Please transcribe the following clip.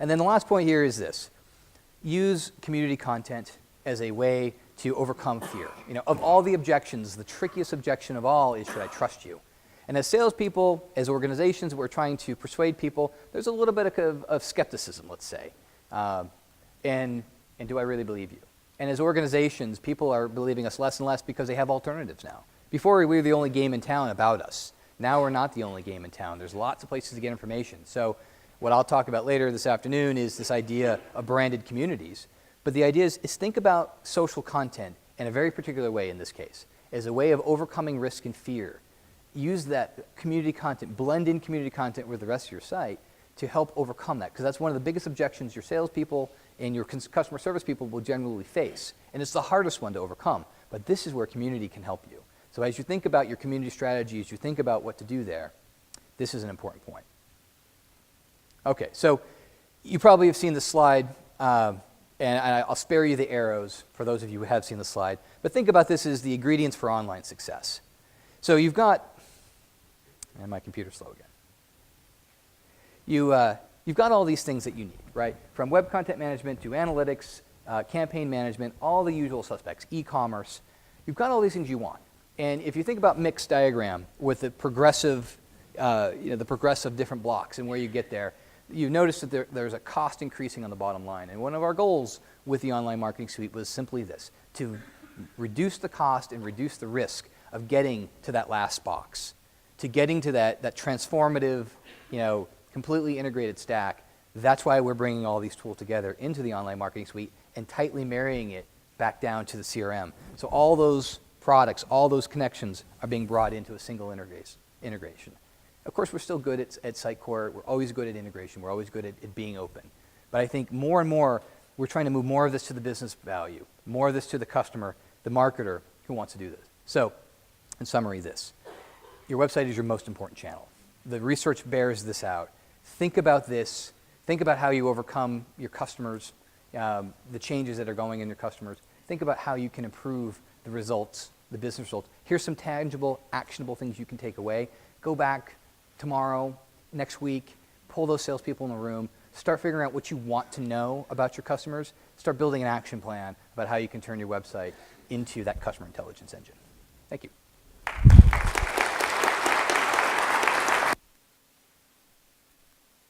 And then the last point here is this. Use community content as a way to overcome fear. You know, of all the objections, the trickiest objection of all is, should I trust you? And as salespeople, as organizations, we're trying to persuade people, there's a little bit of skepticism, let's say. And do I really believe you? And as organizations, people are believing us less and less because they have alternatives now. Before, we were the only game in town about us. Now we're not the only game in town. There's lots of places to get information. So what I'll talk about later this afternoon is this idea of branded communities. But the idea is think about social content in a very particular way in this case, as a way of overcoming risk and fear. Use that community content, blend in community content with the rest of your site to help overcome that, because that's one of the biggest objections your salespeople and your customer service people will generally face. And it's the hardest one to overcome, but this is where community can help you. So as you think about your community strategy, as you think about what to do there, this is an important point. Okay, so you probably have seen this slide, and I'll spare you the arrows for those of you who have seen the slide, but think about this as the ingredients for online success. So you've got, and my computer's slow again. You've got all these things that you need, right? From web content management to analytics, campaign management, all the usual suspects, e-commerce. You've got all these things you want. And if you think about mixed diagram with the progressive, the progressive different blocks and where you get there, you notice that there's a cost increasing on the bottom line. And one of our goals with the Online Marketing Suite was simply this, to reduce the cost and reduce the risk of getting to that last box, to getting to that transformative, completely integrated stack. That's why we're bringing all these tools together into the Online Marketing Suite and tightly marrying it back down to the CRM. So all those products, all those connections are being brought into a single integration. Of course, we're still good at Sitecore. We're always good at integration. We're always good at being open. But I think more and more, we're trying to move more of this to the business value, more of this to the customer, the marketer who wants to do this. So, in summary, this. Your website is your most important channel. The research bears this out. Think about this. Think about how you overcome your customers, the changes that are going in your customers. Think about how you can improve the results, the business results. Here's some tangible, actionable things you can take away. Go back tomorrow, next week, pull those salespeople in the room, start figuring out what you want to know about your customers, start building an action plan about how you can turn your website into that customer intelligence engine. Thank you.